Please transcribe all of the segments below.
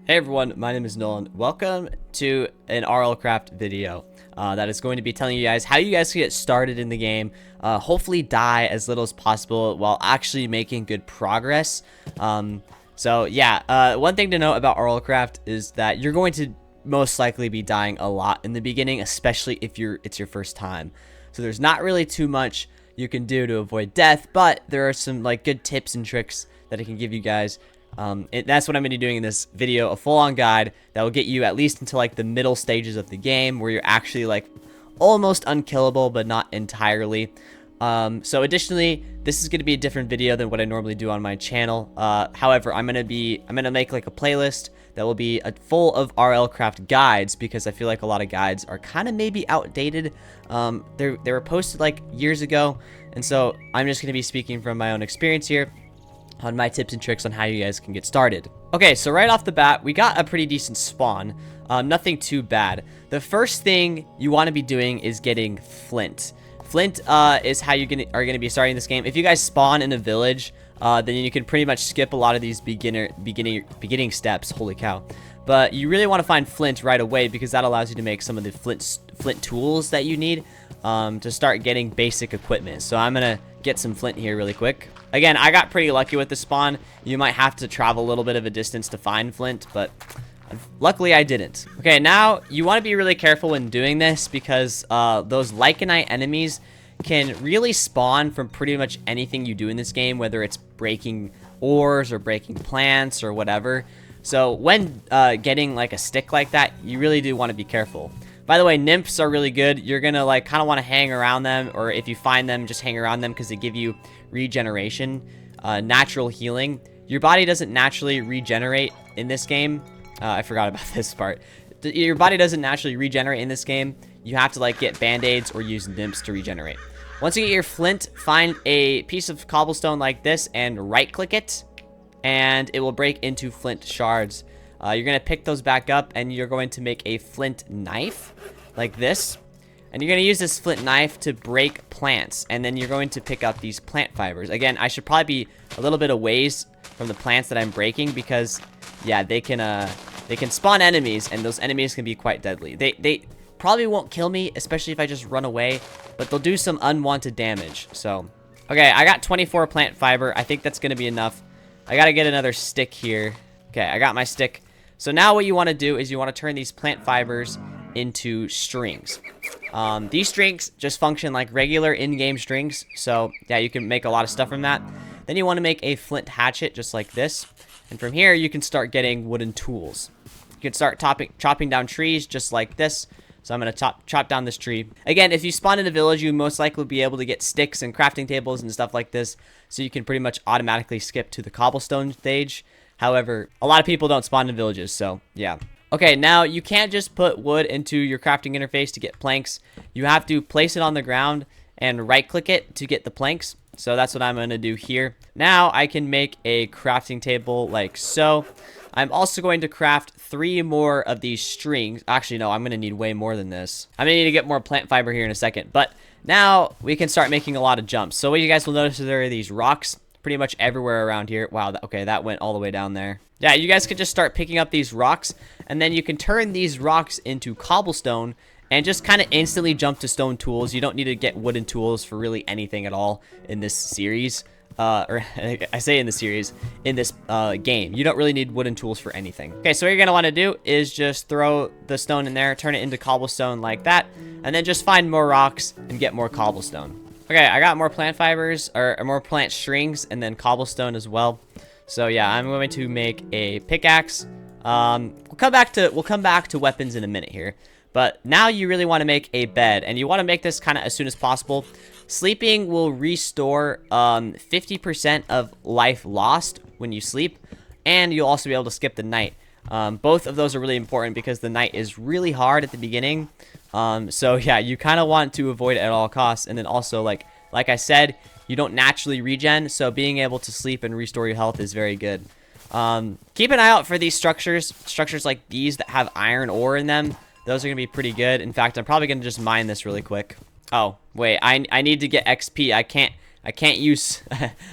Hey everyone, my name is Nolan. Welcome to an Rlcraft video that is going to be telling you guys how you guys can get started in the game, hopefully die as little as possible while actually making good progress. One thing to note about Rlcraft is that you're going to most likely be dying a lot in the beginning, especially if it's your first time. So there's not really too much you can do to avoid death, but there are some good tips and tricks that I can give you guys. That's what I'm going to be doing in this video, a full-on guide that will get you at least into the middle stages of the game where you're actually almost unkillable, but not entirely. So additionally, this is going to be a different video than what I normally do on my channel. However, I'm going to make a playlist that will be full of Rlcraft guides, because I feel like a lot of guides are kind of maybe outdated. They were posted years ago, and so I'm just going to be speaking from my own experience here on my tips and tricks on how you guys can get started. Okay, so right off the bat, we got a pretty decent spawn. Nothing too bad. The first thing you want to be doing is getting flint. Flint is how you are gonna be starting this game. If you guys spawn in a village, then you can pretty much skip a lot of these beginning steps. Holy cow! But you really want to find flint right away, because that allows you to make some of the flint tools that you need to start getting basic equipment. So I'm gonna get some flint here really quick. Again, I got pretty lucky with the spawn. You might have to travel a little bit of a distance to find flint, but luckily I didn't. Okay, now you want to be really careful when doing this, because those lycanite enemies can really spawn from pretty much anything you do in this game, whether it's breaking ores or breaking plants or whatever. So when getting a stick like that, you really do want to be careful. By the way, nymphs are really good. You're gonna kind of want to hang around them, or if you find them, just hang around them, because they give you regeneration, natural healing. Your body doesn't naturally regenerate in this game. I forgot about this part. Your body doesn't naturally regenerate in this game. You have to get band-aids or use nymphs to regenerate. Once you get your flint, find a piece of cobblestone like this and right-click it, and it will break into flint shards. You're going to pick those back up, and you're going to make a flint knife like this. And you're going to use this flint knife to break plants, and then you're going to pick up these plant fibers. Again, I should probably be a little bit away from the plants that I'm breaking, because, yeah, they can spawn enemies, and those enemies can be quite deadly. They probably won't kill me, especially if I just run away, but they'll do some unwanted damage. So, okay, I got 24 plant fiber. I think that's going to be enough. I got to get another stick here. Okay, I got my stick. So now what you want to do is you want to turn these plant fibers into strings. These strings just function like regular in-game strings. So yeah, you can make a lot of stuff from that. Then you want to make a flint hatchet just like this. And from here, you can start getting wooden tools. You can start chopping down trees just like this. So I'm going to chop down this tree. Again, if you spawn in a village, you most likely will be able to get sticks and crafting tables and stuff like this. So you can pretty much automatically skip to the cobblestone stage. However, a lot of people don't spawn in villages, so yeah. Okay, now you can't just put wood into your crafting interface to get planks. You have to place it on the ground and right-click it to get the planks. So that's what I'm going to do here. Now I can make a crafting table like so. I'm also going to craft 3 more of these strings. Actually, no, I'm going to need way more than this. I'm going to need to get more plant fiber here in a second. But now we can start making a lot of jumps. So what you guys will notice is there are these rocks pretty much everywhere around here. Wow, okay, that went all the way down there. Yeah, you guys could just start picking up these rocks, and then you can turn these rocks into cobblestone and just kind of instantly jump to stone tools. You don't need to get wooden tools for really anything at all in this series. Or I say in the series, in this game. You don't really need wooden tools for anything. Okay, so what you're going to want to do is just throw the stone in there, turn it into cobblestone like that, and then just find more rocks and get more cobblestone. Okay, I got more plant fibers, or more plant strings, and then cobblestone as well. So yeah, I'm going to make a pickaxe. We'll come back to weapons in a minute here. But now you really want to make a bed, and you want to make this kind of as soon as possible. Sleeping will restore 50% of life lost when you sleep, and you'll also be able to skip the night. Both of those are really important, because the night is really hard at the beginning. So yeah, you kind of want to avoid it at all costs. And then also, like I said, you don't naturally regen, so being able to sleep and restore your health is very good. Keep an eye out for these structures like these that have iron ore in them. Those are gonna be pretty good. In fact, I'm probably gonna just mine this really quick. Oh wait, I need to get XP. I can't use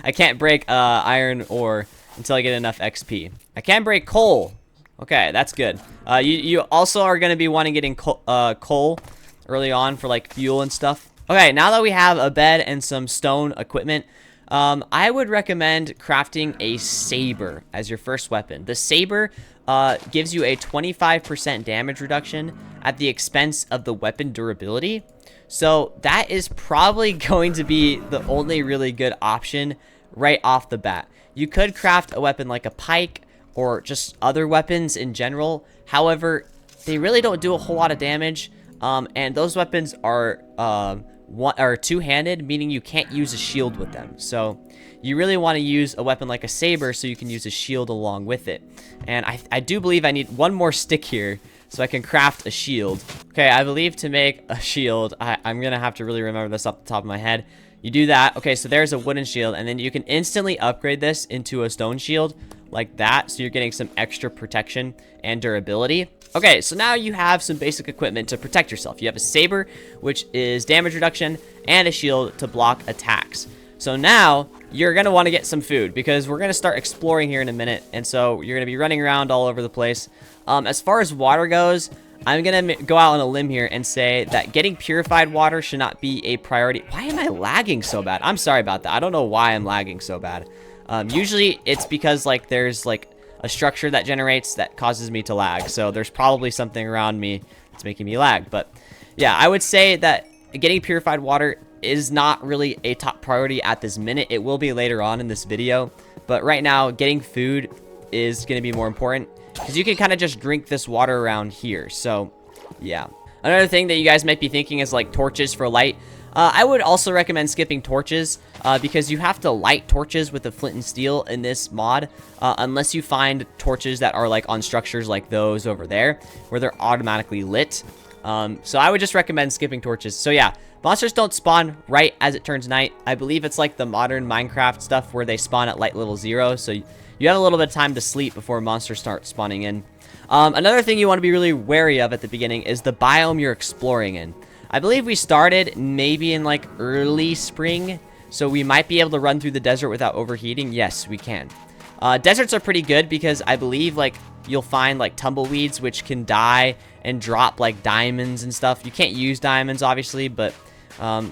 I can't break iron ore until I get enough XP. I can break coal. Okay, that's good. You also are going to be wanting getting coal early on for like fuel and stuff. Okay, now that we have a bed and some stone equipment, I would recommend crafting a saber as your first weapon. The saber gives you a 25% damage reduction at the expense of the weapon durability. So that is probably going to be the only really good option right off the bat. You could craft a weapon like a pike or just other weapons in general. However, they really don't do a whole lot of damage. And those weapons are two-handed, meaning you can't use a shield with them. So you really want to use a weapon like a saber so you can use a shield along with it. And I do believe I need one more stick here so I can craft a shield. Okay, I believe to make a shield, I'm going to have to really remember this off the top of my head. You do that. Okay, so there's a wooden shield, and then you can instantly upgrade this into a stone shield like that. So you're getting some extra protection and durability. Okay, so now you have some basic equipment to protect yourself. You have a saber, which is damage reduction, and a shield to block attacks. So now you're going to want to get some food because we're going to start exploring here in a minute. And so you're going to be running around all over the place. As far as water goes, I'm going to go out on a limb here and say that getting purified water should not be a priority. Why am I lagging so bad? I'm sorry about that. I don't know why I'm lagging so bad. Usually it's because like there's like a structure that generates that causes me to lag. So there's probably something around me that's making me lag. But yeah, I would say that getting purified water is not really a top priority at this minute. It will be later on in this video. But right now, getting food is going to be more important because you can kind of just drink this water around here. So yeah. Another thing that you guys might be thinking is like torches for light. I would also recommend skipping torches because you have to light torches with the flint and steel in this mod unless you find torches that are like on structures like those over there where they're automatically lit. So I would just recommend skipping torches. So yeah, monsters don't spawn right as it turns night. I believe it's like the modern Minecraft stuff where they spawn at light level 0. So you have a little bit of time to sleep before monsters start spawning in. Another thing you want to be really wary of at the beginning is the biome you're exploring in. I believe we started maybe in like early spring, so we might be able to run through the desert without overheating. Yes, we can. Deserts are pretty good because I believe like you'll find like tumbleweeds which can die and drop like diamonds and stuff. You can't use diamonds obviously, but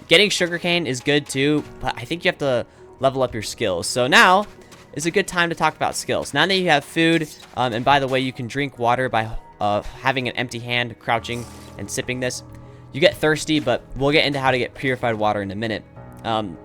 getting sugarcane is good too, but I think you have to level up your skills. So now is a good time to talk about skills. Now that you have food, and by the way, you can drink water by having an empty hand, crouching and sipping this. You get thirsty, but we'll get into how to get purified water in a minute. Now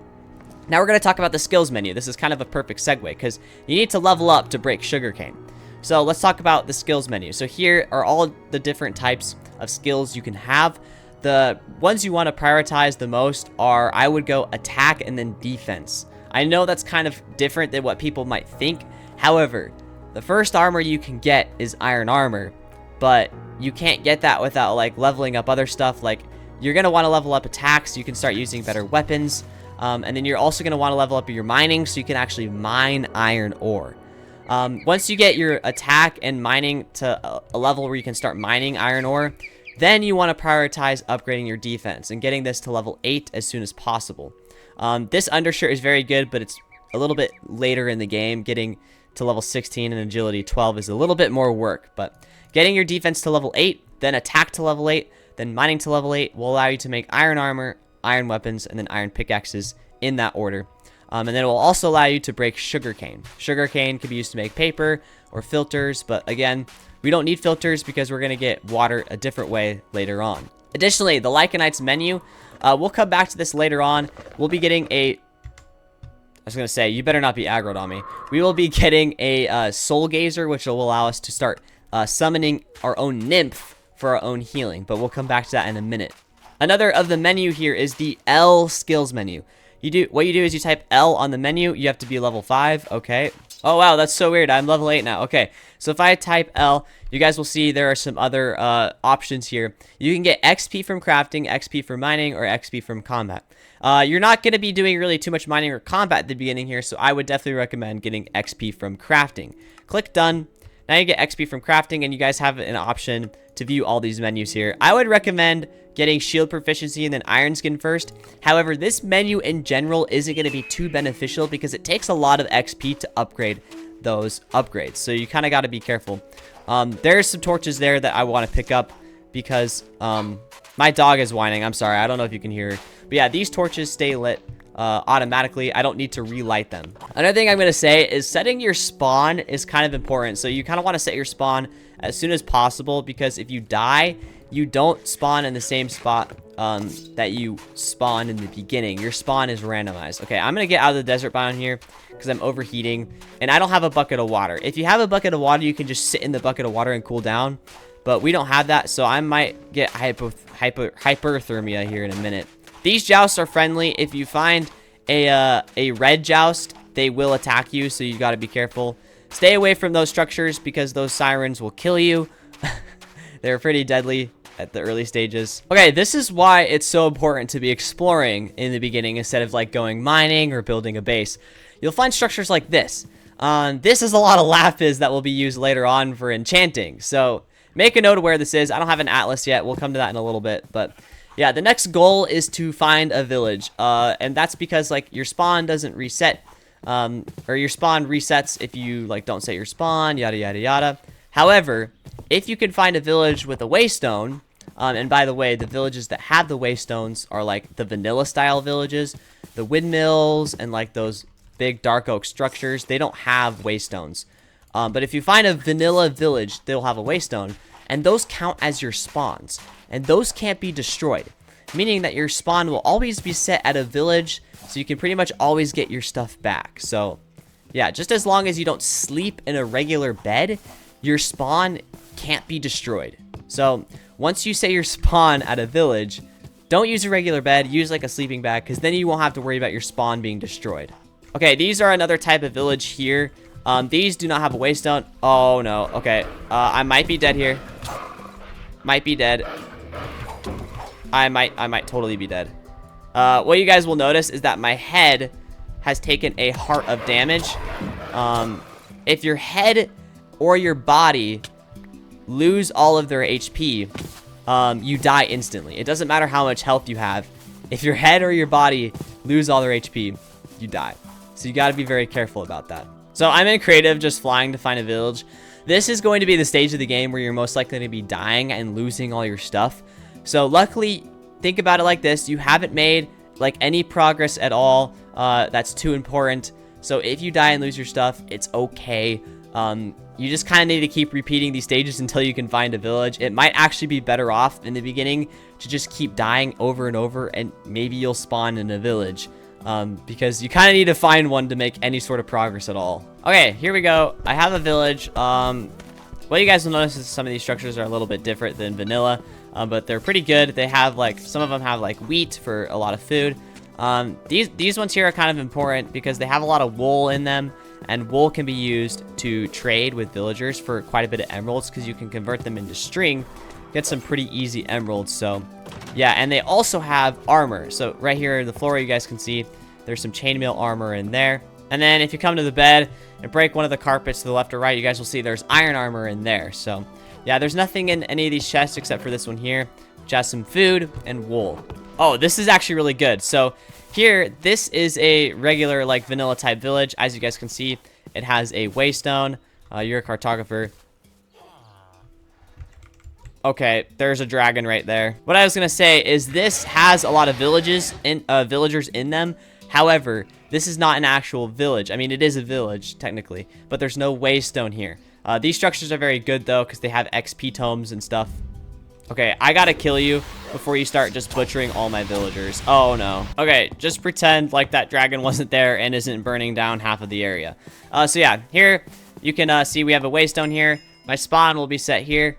we're going to talk about the skills menu. This is kind of a perfect segue because you need to level up to break sugarcane. So let's talk about the skills menu. So here are all the different types of skills you can have. The ones you want to prioritize the most are, I would go attack and then defense. I know that's kind of different than what people might think. However, the first armor you can get is iron armor, but you can't get that without like leveling up other stuff. Like you're going to want to level up attacks so you can start using better weapons. And then you're also going to want to level up your mining so you can actually mine iron ore. Once you get your attack and mining to a level where you can start mining iron ore, then you want to prioritize upgrading your defense and getting this to level 8 as soon as possible. This undershirt is very good, but it's a little bit later in the game. Getting to level 16 and agility 12 is a little bit more work, but getting your defense to level 8, then attack to level 8, then mining to level 8 will allow you to make iron armor, iron weapons, and then iron pickaxes in that order. And then it will also allow you to break sugarcane. Sugarcane can be used to make paper or filters, but again, we don't need filters because we're going to get water a different way later on. Additionally, the Lycanites menu, we'll come back to this later on. We'll be getting a... I was going to say, you better not be aggroed on me. We will be getting a soul gazer, which will allow us to start summoning our own nymph for our own healing, but we'll come back to that in a minute. Another of the menu here is the L skills menu. What you do is you type L on the menu. You have to be level 5. Okay. Oh, wow. That's so weird. I'm level 8 now. Okay. So if I type L, you guys will see there are some other options here. You can get XP from crafting, XP from mining, or XP from combat. You're not going to be doing really too much mining or combat at the beginning here, so I would definitely recommend getting XP from crafting. Click done. Now you get XP from crafting, and you guys have an option to view all these menus here. I would recommend getting shield proficiency and then iron skin first. However, this menu in general isn't going to be too beneficial because it takes a lot of XP to upgrade those upgrades. So you kind of got to be careful. There's some torches there that I want to pick up because my dog is whining. I'm sorry. I don't know if you can hear her. But yeah, these torches stay lit automatically. I don't need to relight them. Another thing I'm going to say is setting your spawn is kind of important. So you kind of want to set your spawn as soon as possible, because if you die, you don't spawn in the same spot that you spawned in the beginning. Your spawn is randomized. Okay, I'm going to get out of the desert biome here because I'm overheating, and I don't have a bucket of water. If you have a bucket of water, you can just sit in the bucket of water and cool down, but we don't have that, so I might get hyperthermia here in a minute. These jousts are friendly. If you find a red joust, they will attack you, so you got to be careful. Stay away from those structures because those sirens will kill you. They're pretty deadly at the early stages. Okay, this is why it's so important to be exploring in the beginning instead of like going mining or building a base. You'll find structures like this. This is a lot of lapis that will be used later on for enchanting. So make a note of where this is. I don't have an atlas yet. We'll come to that in a little bit. But yeah, the next goal is to find a village. And that's because like your spawn doesn't reset. Or your spawn resets if you like don't set your spawn, yada yada yada. However, if you can find a village with a waystone, and by the way, the villages that have the waystones are like the vanilla style villages, the windmills, and like those big dark oak structures, they don't have waystones. But if you find a vanilla village, they'll have a waystone, and those count as your spawns, and those can't be destroyed, meaning that your spawn will always be set at a village, so you can pretty much always get your stuff back. So yeah, just as long as you don't sleep in a regular bed, your spawn can't be destroyed. So once you set your spawn at a village, don't use a regular bed, use like a sleeping bag, because then you won't have to worry about your spawn being destroyed. Okay, these are another type of village here. These do not have a waystone. Oh no. Okay, I might be dead here. Might be dead. I might totally be dead. What you guys will notice is that my head has taken a heart of damage. If your head or your body lose all of their HP, you die instantly. It doesn't matter how much health you have. If your head or your body lose all their HP, you die. So you got to be very careful about that. So I'm in creative, just flying to find a village. This is going to be the stage of the game where you're most likely to be dying and losing all your stuff. So luckily, think about it like this. You haven't made like any progress at all. That's too important. So if you die and lose your stuff, it's okay. You just kind of need to keep repeating these stages until you can find a village. It might actually be better off in the beginning to just keep dying over and over, and maybe you'll spawn in a village. Because you kind of need to find one to make any sort of progress at all. Okay, here we go. I have a village. What you guys will notice is some of these structures are a little bit different than vanilla, but they're pretty good. They have like, some of them have like wheat for a lot of food. These ones here are kind of important because they have a lot of wool in them, and wool can be used to trade with villagers for quite a bit of emeralds because you can convert them into string, get some pretty easy emeralds. So yeah, and they also have armor. So right here in the floor, you guys can see there's some chainmail armor in there. And then if you come to the bed and break one of the carpets to the left or right, you guys will see there's iron armor in there. So yeah, there's nothing in any of these chests except for this one here, which has some food and wool. Oh, this is actually really good. So here, this is a regular like vanilla type village. As you guys can see, it has a waystone. You're a cartographer. Okay, there's a dragon right there. What I was gonna say is this has a lot of villagers in them. However, this is not an actual village. I mean, it is a village technically, but there's no waystone here. These structures are very good though because they have XP tomes and stuff. Okay, I gotta kill you before you start just butchering all my villagers. Oh no. Okay, just pretend like that dragon wasn't there and isn't burning down half of the area. So yeah, here you can see we have a waystone here. My spawn will be set here.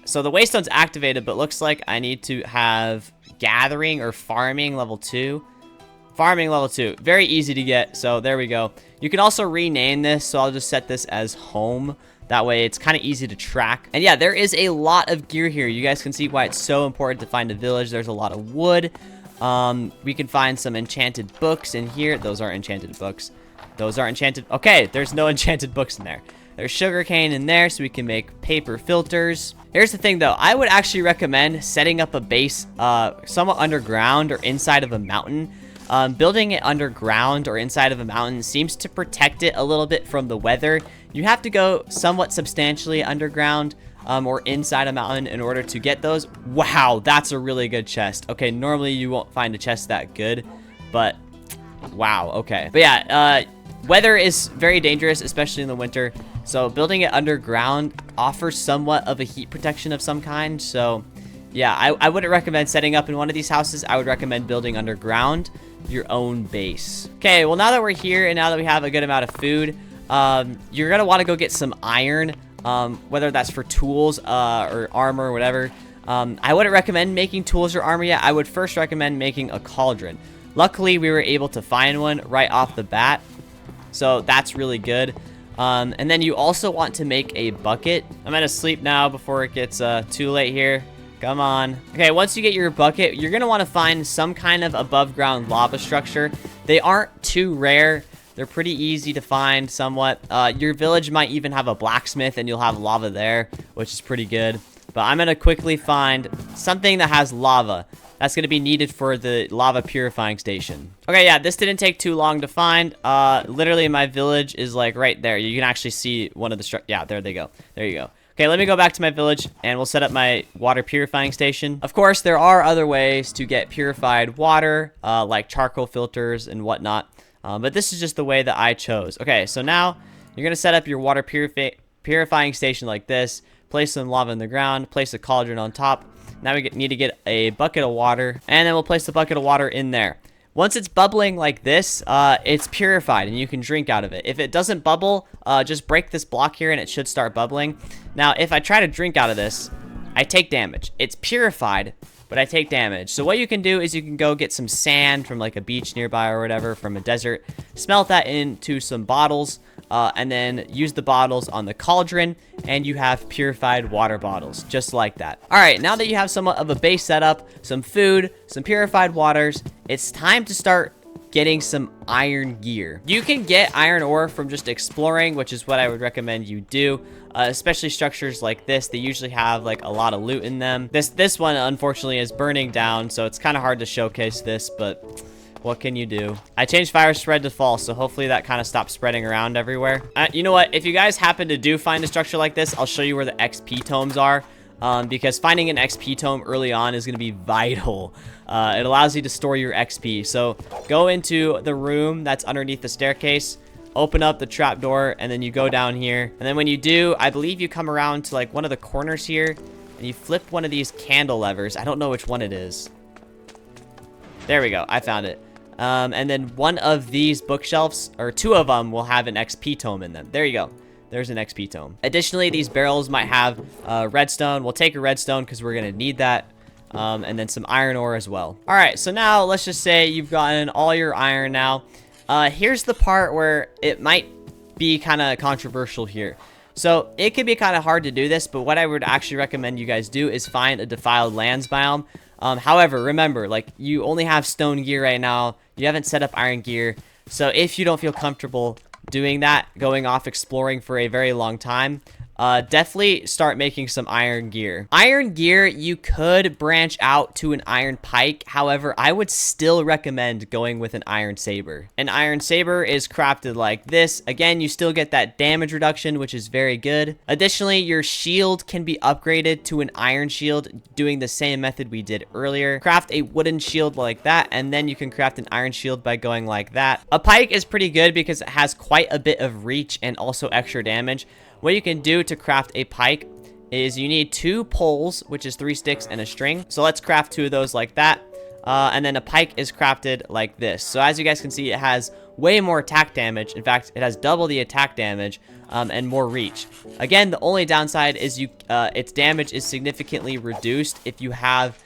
So the waystone's activated, but looks like I need to have gathering or farming level 2. Farming level 2. Very easy to get, so there we go. You can also rename this, so I'll just set this as home. That way it's kind of easy to track. And yeah, there is a lot of gear here. You guys can see why it's so important to find a village. There's a lot of wood. We can find some enchanted books in here. Those are enchanted books. Those are enchanted. Okay, there's no enchanted books in there. There's sugarcane in there, so we can make paper filters. Here's the thing, though. I would actually recommend setting up a base somewhat underground or inside of a mountain. Building it underground or inside of a mountain seems to protect it a little bit from the weather. You have to go somewhat substantially underground or inside a mountain in order to get those. Wow, that's a really good chest. Okay, normally you won't find a chest that good, but wow, okay. But yeah, weather is very dangerous, especially in the winter. So building it underground offers somewhat of a heat protection of some kind. So yeah, I wouldn't recommend setting up in one of these houses. I would recommend building underground your own base. Okay, well, now that we're here and now that we have a good amount of food, you're gonna want to go get some iron, whether that's for tools or armor or whatever. I wouldn't recommend making tools or armor yet. I would first recommend making a cauldron. Luckily, we were able to find one right off the bat, so that's really good. And then you also want to make a bucket. I'm gonna sleep now before it gets too late here. Come on. Okay, once you get your bucket, you're gonna want to find some kind of above ground lava structure. They aren't too rare. They're pretty easy to find somewhat. Your village might even have a blacksmith and you'll have lava there, which is pretty good. But I'm gonna quickly find something that has lava. That's gonna be needed for the lava purifying station. Okay, yeah, this didn't take too long to find. Literally my village is like right there. You can actually see one of the yeah, there they go. There you go. Okay, let me go back to my village and we'll set up my water purifying station. Of course, there are other ways to get purified water, like charcoal filters and whatnot. But this is just the way that I chose. Okay, so now you're going to set up your water purifying station like this. Place some lava in the ground. Place a cauldron on top. Now we need to get a bucket of water. And then we'll place the bucket of water in there. Once it's bubbling like this, it's purified and you can drink out of it. If it doesn't bubble, just break this block here and it should start bubbling. Now, if I try to drink out of this, I take damage. It's purified, but I take damage. So what you can do is you can go get some sand from like a beach nearby or whatever, from a desert, smelt that into some bottles, and then use the bottles on the cauldron, and you have purified water bottles, just like that. All right, now that you have somewhat of a base setup, some food, some purified waters, it's time to start getting some iron gear. You can get iron ore from just exploring, which is what I would recommend you do, especially structures like this. They usually have like a lot of loot in them. This one, unfortunately, is burning down, so it's kind of hard to showcase this, but what can you do? I changed fire spread to false, so hopefully that kind of stops spreading around everywhere. You know what? If you guys happen to find a structure like this, I'll show you where the XP tomes are. Because finding an XP tome early on is going to be vital. It allows you to store your XP. So go into the room that's underneath the staircase, open up the trapdoor, and then you go down here. And then when you do, I believe you come around to like one of the corners here, and you flip one of these candle levers. I don't know which one it is. There we go. I found it. And then one of these bookshelves, or two of them, will have an XP tome in them. There you go. There's an XP tome. Additionally, these barrels might have redstone. We'll take a redstone because we're going to need that. And then some iron ore as well. All right, so now let's just say you've gotten all your iron now. Here's the part where it might be kind of controversial here. So it could be kind of hard to do this, but what I would actually recommend you guys do is find a defiled lands biome. However, remember, like, you only have stone gear right now. You haven't set up iron gear. So if you don't feel comfortable doing that, going off exploring for a very long time, definitely start making some iron gear. Iron gear, you could branch out to an iron pike. However, I would still recommend going with an iron saber. An iron saber is crafted like this. Again, you still get that damage reduction, which is very good. Additionally, your shield can be upgraded to an iron shield, doing the same method we did earlier. Craft a wooden shield like that, and then you can craft an iron shield by going like that. A pike is pretty good because it has quite a bit of reach and also extra damage. What you can do to craft a pike is you need 2 poles, which is 3 sticks and a string. So let's craft 2 of those like that. And then a pike is crafted like this. So as you guys can see, it has way more attack damage. In fact, it has double the attack damage and more reach. Again, the only downside is its damage is significantly reduced if you have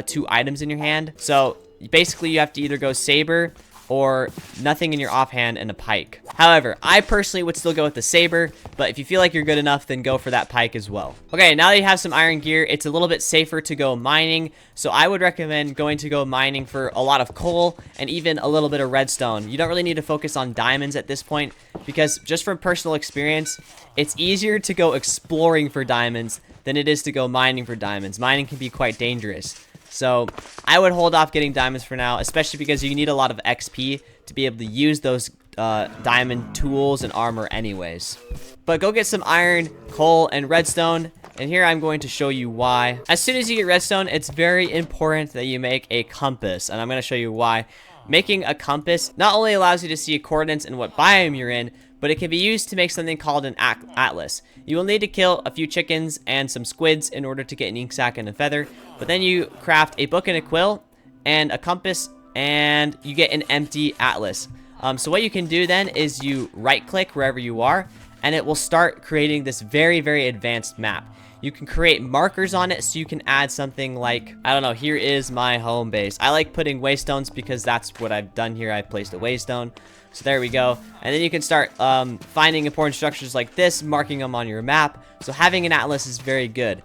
2 items in your hand. So basically, you have to either go saber or nothing in your offhand and a pike. However, I personally would still go with the saber, but if you feel like you're good enough, then go for that pike as well. Okay, now that you have some iron gear, it's a little bit safer to go mining, so I would recommend going to go mining for a lot of coal and even a little bit of redstone. You don't really need to focus on diamonds at this point, because just from personal experience, it's easier to go exploring for diamonds than it is to go mining for diamonds. Mining can be quite dangerous. So I would hold off getting diamonds for now, especially because you need a lot of XP to be able to use those diamond tools and armor anyways. But go get some iron, coal, and redstone. And here I'm going to show you why. As soon as you get redstone, it's very important that you make a compass. And I'm going to show you why. Making a compass not only allows you to see coordinates and what biome you're in, but it can be used to make something called an atlas. You will need to kill a few chickens and some squids in order to get an ink sac and a feather. But then you craft a book and a quill and a compass, and you get an empty atlas. So what you can do then is you right click wherever you are, and it will start creating this very, very advanced map. You can create markers on it, so you can add something like, I don't know, here is my home base. I like putting waystones because that's what I've done here. I placed a waystone. So there we go. And then you can start finding important structures like this, marking them on your map. So having an atlas is very good.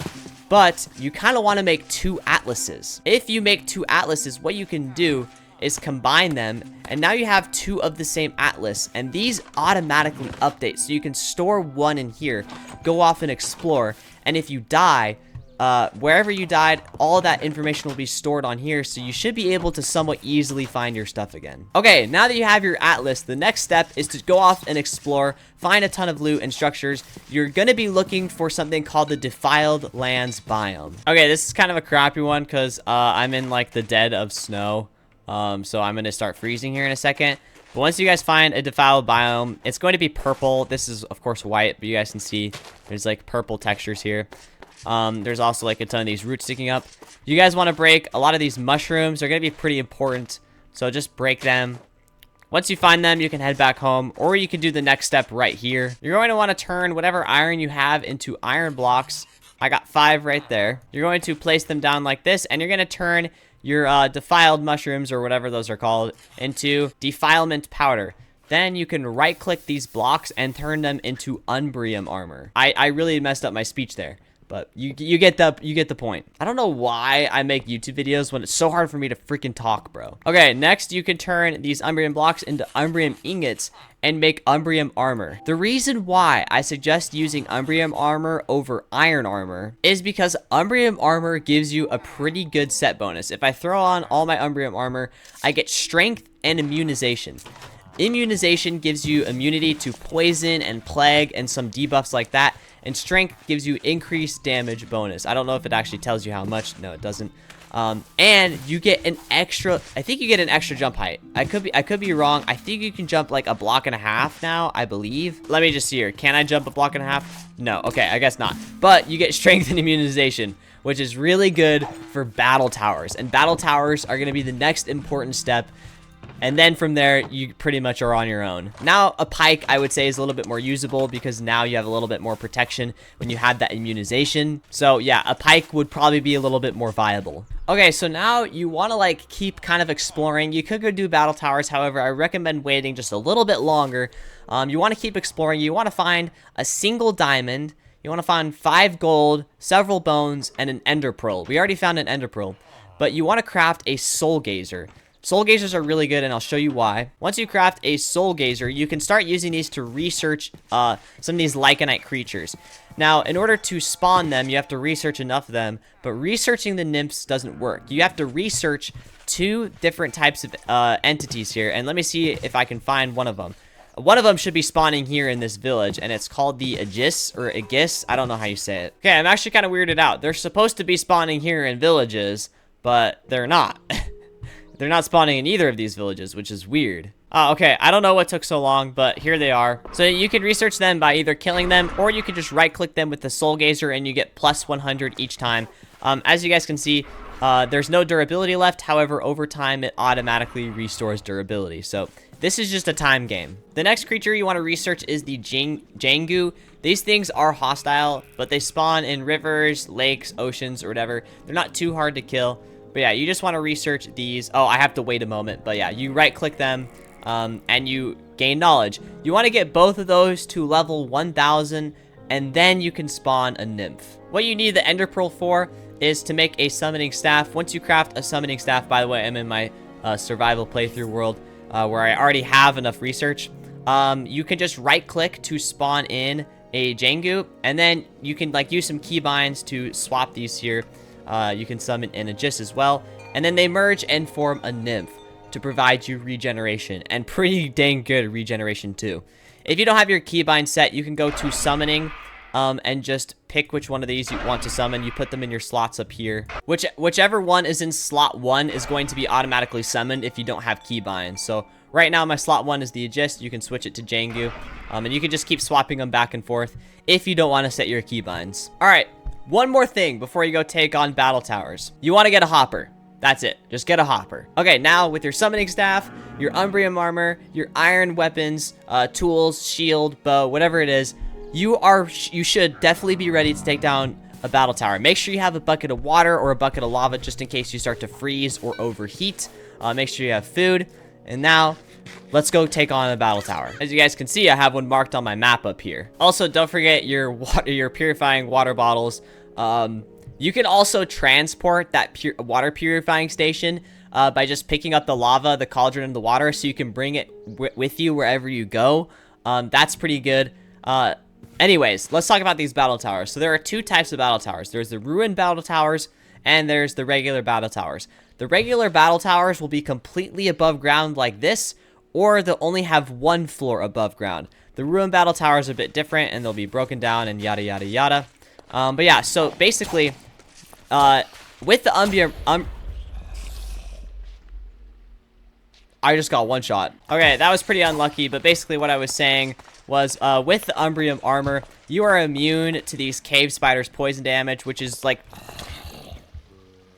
But you kind of want to make 2 atlases. If you make 2 atlases, what you can do is combine them, and now you have 2 of the same atlas, and these automatically update. So you can store one in here, go off and explore, and if you die, wherever you died, all that information will be stored on here, so you should be able to somewhat easily find your stuff again. Okay, now that you have your atlas, the next step is to go off and explore, find a ton of loot and structures. You're gonna be looking for something called the Defiled Lands biome. Okay, this is kind of a crappy one because I'm in like the dead of snow. So I'm gonna start freezing here in a second. But once you guys find a defiled biome, it's going to be purple. This is of course white, but you guys can see there's like purple textures here. There's also like a ton of these roots sticking up. You guys want to break a lot of these mushrooms. They're gonna be pretty important, so just break them. Once you find them, you can head back home, or you can do the next step right here. You're going to want to turn whatever iron you have into iron blocks. I got 5 right there. You're going to place them down like this, and you're going to turn your defiled mushrooms, or whatever those are called, into defilement powder. Then you can right click these blocks and turn them into umbrium armor. I really messed up my speech there, but you get the point. I don't know why I make YouTube videos when it's so hard for me to freaking talk, bro. Okay, next you can turn these umbrium blocks into umbrium ingots and make umbrium armor. The reason why I suggest using umbrium armor over iron armor is because umbrium armor gives you a pretty good set bonus. If I throw on all my umbrium armor, I get strength and immunization. Immunization gives you immunity to poison and plague and some debuffs like that. And strength gives you increased damage bonus. I don't know if it actually tells you how much. No, it doesn't. And you get an extra, I think you get an extra jump height. I could be wrong. I think you can jump like a block and a half now, I believe. Let me just see here. Can I jump a block and a half? No, okay, I guess not. But you get strength and immunization, which is really good for battle towers. And battle towers are going to be the next important step. And then from there, you pretty much are on your own. Now, a pike, I would say, is a little bit more usable because now you have a little bit more protection when you have that immunization. So yeah, a pike would probably be a little bit more viable. Okay, so now you want to like keep kind of exploring. You could go do battle towers. However, I recommend waiting just a little bit longer. You want to keep exploring. You want to find a single diamond. You want to find 5 gold, several bones, and an ender pearl. We already found an ender pearl. But you want to craft a soul gazer. Soul gazers are really good, and I'll show you why. Once you craft a soul gazer, you can start using these to research some of these lycanite creatures. Now, in order to spawn them, you have to research enough of them, but researching the nymphs doesn't work. You have to research 2 different types of entities here, and let me see if I can find one of them. One of them should be spawning here in this village, and it's called the Aegis, or Aegis. I don't know how you say it. Okay, I'm actually kind of weirded out. They're supposed to be spawning here in villages, but they're not. They're not spawning in either of these villages, which is weird. Okay, I don't know what took so long, but here they are. So you can research them by either killing them, or you can just right-click them with the Soul Gazer, and you get plus 100 each time. As you guys can see, there's no durability left. However, over time, it automatically restores durability. So this is just a time game. The next creature you want to research is the Jangu. These things are hostile, but they spawn in rivers, lakes, oceans, or whatever. They're not too hard to kill. But yeah, you just want to research these. Oh, I have to wait a moment. But yeah, you right-click them, and you gain knowledge. You want to get both of those to level 1000, and then you can spawn a nymph. What you need the ender pearl for is to make a summoning staff. Once you craft a summoning staff, by the way, I'm in my survival playthrough world where I already have enough research. You can just right-click to spawn in a Jangu, and then you can like use some keybinds to swap these here. You can summon an Aegis as well. And then they merge and form a nymph to provide you regeneration, and pretty dang good regeneration too. If you don't have your keybind set, you can go to summoning and just pick which one of these you want to summon. You put them in your slots up here. Whichever one is in slot 1 is going to be automatically summoned if you don't have keybind. So right now my slot 1 is the Aegis. You can switch it to Jangu, and you can just keep swapping them back and forth if you don't want to set your keybinds. All right, one more thing before you go take on battle towers. You want to get a hopper. That's it. Just get a hopper. Okay, now with your summoning staff, your umbrium armor, your iron weapons, tools, shield, bow, whatever it is, you should definitely be ready to take down a battle tower. Make sure you have a bucket of water or a bucket of lava just in case you start to freeze or overheat. Make sure you have food. And now, let's go take on a battle tower. As you guys can see, I have one marked on my map up here. Also, don't forget your purifying water bottles. You can also transport that water purifying station by just picking up the lava, the cauldron, and the water, so you can bring it with you wherever you go. That's pretty good. Anyways, let's talk about these battle towers. So there are two types of battle towers. There's the ruined battle towers, and there's the regular battle towers. The regular battle towers will be completely above ground like this, or they'll only have one floor above ground. The ruined battle towers are a bit different, and they'll be broken down and yada yada yada. But yeah, so basically, with the umbrium, I just got one shot. Okay, that was pretty unlucky, but basically what I was saying was, with the umbrium armor, you are immune to these cave spiders' poison damage, which is like,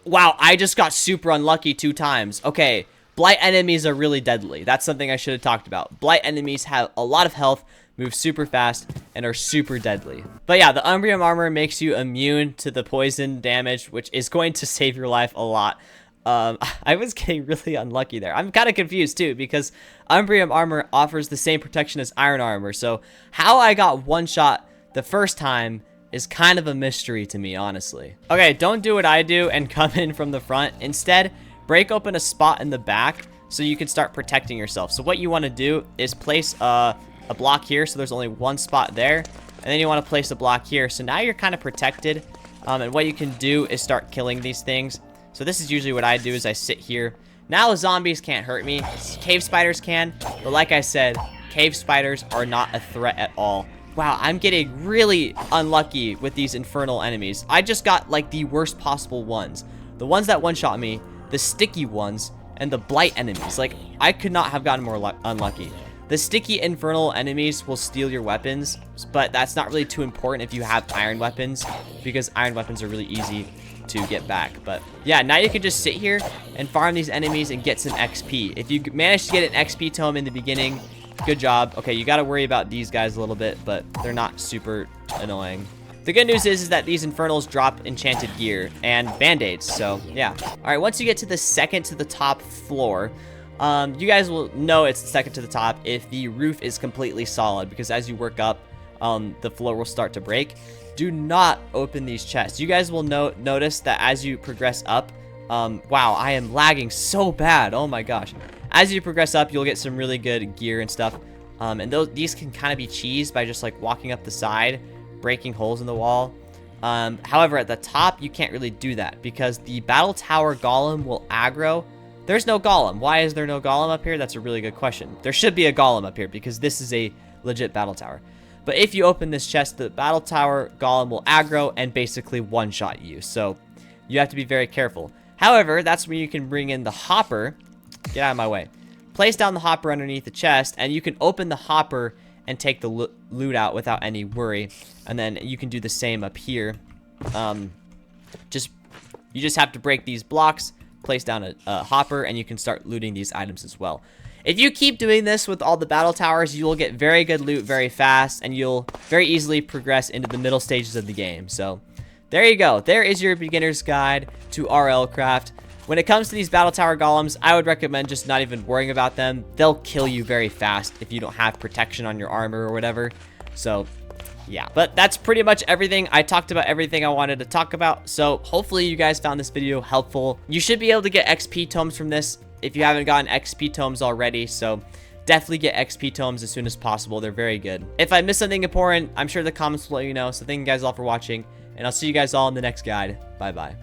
wow, I just got super unlucky 2 times. Okay, blight enemies are really deadly. That's something I should have talked about. Blight enemies have a lot of health, move super fast, and are super deadly. But yeah, the umbrium armor makes you immune to the poison damage, which is going to save your life a lot. I was getting really unlucky there. I'm kind of confused too, because umbrium armor offers the same protection as iron armor. So how I got one shot the first time is kind of a mystery to me, honestly. Okay, don't do what I do and come in from the front. Instead, break open a spot in the back so you can start protecting yourself. So what you want to do is place a block here, so there's only one spot there, and then you want to place a block here. So now you're kind of protected, and what you can do is start killing these things. So this is usually what I do, is I sit here. Now zombies can't hurt me. Cave spiders can, but like I said, cave spiders are not a threat at all. Wow, I'm getting really unlucky with these infernal enemies. I just got like the worst possible ones. The ones that one-shot me, the sticky ones, and the blight enemies. Like, I could not have gotten more unlucky. The sticky infernal enemies will steal your weapons, but that's not really too important if you have iron weapons, because iron weapons are really easy to get back. But yeah, now you can just sit here and farm these enemies and get some XP. If you manage to get an XP tome in the beginning, good job. Okay, you got to worry about these guys a little bit, but they're not super annoying. The good news is that these infernals drop enchanted gear and band-aids, so yeah. All right, once you get to the second to the top floor, you guys will know it's the second to the top if the roof is completely solid, because as you work up, the floor will start to break. Do not open these chests. You guys will notice that as you progress up, wow, I am lagging so bad. Oh my gosh. As you progress up, you'll get some really good gear and stuff. And these can kind of be cheesed by just like walking up the side, breaking holes in the wall. However, at the top, you can't really do that because the battle tower golem will aggro. There's no golem. Why is there no golem up here? That's a really good question. There should be a golem up here because this is a legit battle tower. But if you open this chest, the battle tower golem will aggro and basically one-shot you. So you have to be very careful. However, that's when you can bring in the hopper. Get out of my way. Place down the hopper underneath the chest, and you can open the hopper and take the loot out without any worry. And then you can do the same up here. You just have to break these blocks, place down a hopper, and you can start looting these items as well. If you keep doing this with all the battle towers, you will get very good loot very fast, and you'll very easily progress into the middle stages of the game. So there you go. There is your beginner's guide to Rlcraft. When it comes to these battle tower golems, I would recommend just not even worrying about them. They'll kill you very fast if you don't have protection on your armor or whatever. So yeah, but that's pretty much everything. I talked about everything I wanted to talk about. So hopefully you guys found this video helpful. You should be able to get XP tomes from this if you haven't gotten XP tomes already. So definitely get XP tomes as soon as possible. They're very good. If I missed something important, I'm sure the comments will let you know. So thank you guys all for watching, and I'll see you guys all in the next guide. Bye bye.